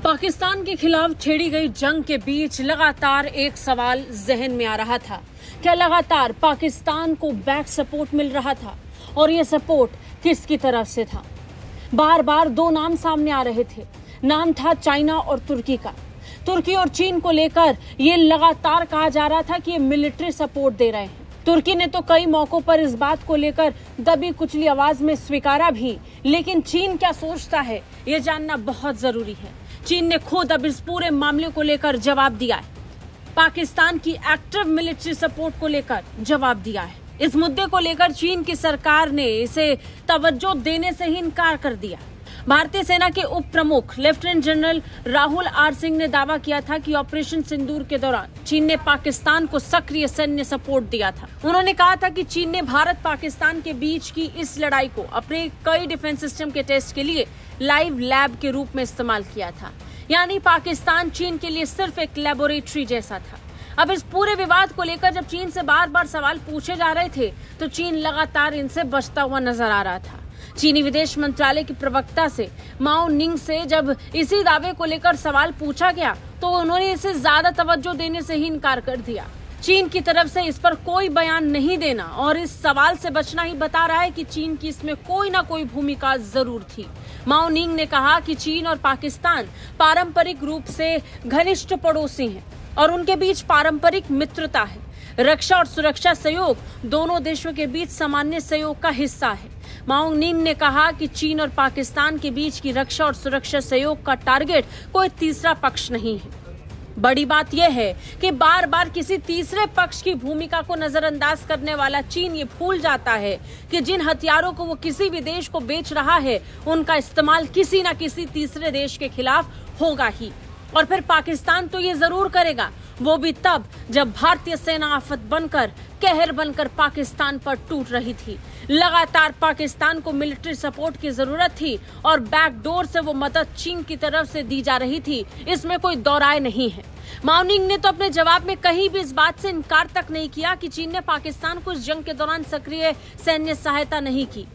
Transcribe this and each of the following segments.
पाकिस्तान के खिलाफ छेड़ी गई जंग के बीच लगातार एक सवाल जहन में आ रहा था। क्या लगातार पाकिस्तान को बैक सपोर्ट मिल रहा था और ये सपोर्ट किसकी तरफ से था? बार बार दो नाम सामने आ रहे थे। नाम था चाइना और तुर्की का। तुर्की और चीन को लेकर ये लगातार कहा जा रहा था कि ये मिलिट्री सपोर्ट दे रहे हैं। तुर्की ने तो कई मौकों पर इस बात को लेकर दबी कुचली आवाज में स्वीकारा भी, लेकिन चीन क्या सोचता है ये जानना बहुत जरूरी है। चीन ने खुद अब इस पूरे मामले को लेकर जवाब दिया है। पाकिस्तान की एक्टिव मिलिट्री सपोर्ट को लेकर जवाब दिया है। इस मुद्दे को लेकर चीन की सरकार ने इसे तवज्जो देने से ही इनकार कर दिया। भारतीय सेना के उप प्रमुख lieutenant general Rahul R Singh ने दावा किया था कि ऑपरेशन सिंदूर के दौरान चीन ने पाकिस्तान को सक्रिय सैन्य सपोर्ट दिया था। उन्होंने कहा था कि चीन ने भारत पाकिस्तान के बीच की इस लड़ाई को अपने कई डिफेंस सिस्टम के टेस्ट के लिए लाइव लैब के रूप में इस्तेमाल किया था। यानी पाकिस्तान चीन के लिए सिर्फ एक लैबोरेटरी जैसा था। अब इस पूरे विवाद को लेकर जब चीन से बार बार सवाल पूछे जा रहे थे तो चीन लगातार इनसे बचता हुआ नजर आ रहा था। चीनी विदेश मंत्रालय की प्रवक्ता से माओ निंग से जब इसी दावे को लेकर सवाल पूछा गया तो उन्होंने इसे ज्यादा तवज्जो देने से ही इनकार कर दिया। चीन की तरफ से इस पर कोई बयान नहीं देना और इस सवाल से बचना ही बता रहा है कि चीन की इसमें कोई ना कोई भूमिका जरूर थी। माओ निंग ने कहा कि चीन और पाकिस्तान पारंपरिक रूप से घनिष्ठ पड़ोसी हैं और उनके बीच पारंपरिक मित्रता है। रक्षा और सुरक्षा सहयोग दोनों देशों के बीच सामान्य सहयोग का हिस्सा है। माओ निंग ने कहा कि चीन और पाकिस्तान के बीच की रक्षा और सुरक्षा सहयोग का टारगेट कोई तीसरा पक्ष नहीं है। बड़ी बात यह है कि बार बार किसी तीसरे पक्ष की भूमिका को नजरअंदाज करने वाला चीन ये भूल जाता है कि जिन हथियारों को वो किसी भी देश को बेच रहा है उनका इस्तेमाल किसी न किसी तीसरे देश के खिलाफ होगा ही। और फिर पाकिस्तान तो ये जरूर करेगा, वो भी तब जब भारतीय सेना आफत बनकर कहर बनकर पाकिस्तान पर टूट रही थी। लगातार पाकिस्तान को मिलिट्री सपोर्ट की जरूरत थी और बैकडोर से वो मदद चीन की तरफ से दी जा रही थी, इसमें कोई दो राय नहीं है। माओ निंग ने तो अपने जवाब में कहीं भी इस बात से इनकार तक नहीं किया कि चीन ने पाकिस्तान को इस जंग के दौरान सक्रिय सैन्य सहायता नहीं की।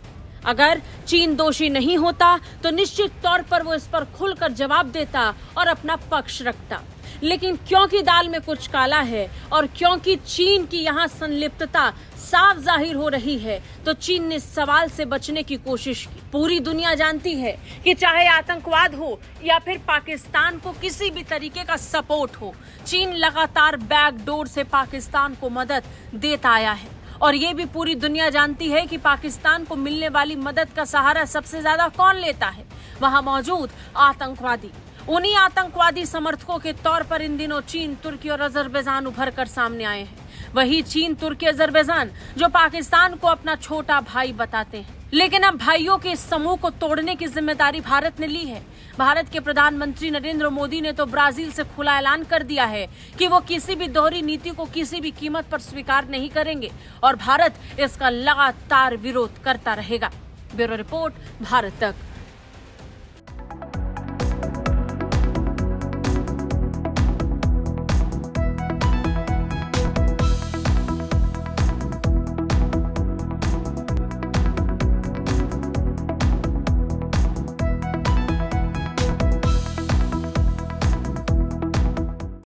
अगर चीन दोषी नहीं होता तो निश्चित तौर पर वो इस पर खुलकर जवाब देता और अपना पक्ष रखता, लेकिन क्योंकि दाल में कुछ काला है और क्योंकि चीन की यहाँ संलिप्तता साफ जाहिर हो रही है तो चीन ने इस सवाल से बचने की कोशिश की। पूरी दुनिया जानती है कि चाहे आतंकवाद हो या फिर पाकिस्तान को किसी भी तरीके का सपोर्ट हो, चीन लगातार बैकडोर से पाकिस्तान को मदद देता आया है। और ये भी पूरी दुनिया जानती है कि पाकिस्तान को मिलने वाली मदद का सहारा सबसे ज्यादा कौन लेता है? वहां मौजूद आतंकवादी। उन्हीं आतंकवादी समर्थकों के तौर पर इन दिनों चीन, तुर्की और अजरबैजान उभर कर सामने आए हैं। वही चीन, तुर्की, अजरबैजान जो पाकिस्तान को अपना छोटा भाई बताते हैं। लेकिन अब भाइयों के इस समूह को तोड़ने की जिम्मेदारी भारत ने ली है। भारत के प्रधानमंत्री नरेंद्र मोदी ने तो ब्राजील से खुला ऐलान कर दिया है कि वो किसी भी दोहरी नीति को किसी भी कीमत पर स्वीकार नहीं करेंगे और भारत इसका लगातार विरोध करता रहेगा। ब्यूरो रिपोर्ट, भारत तक।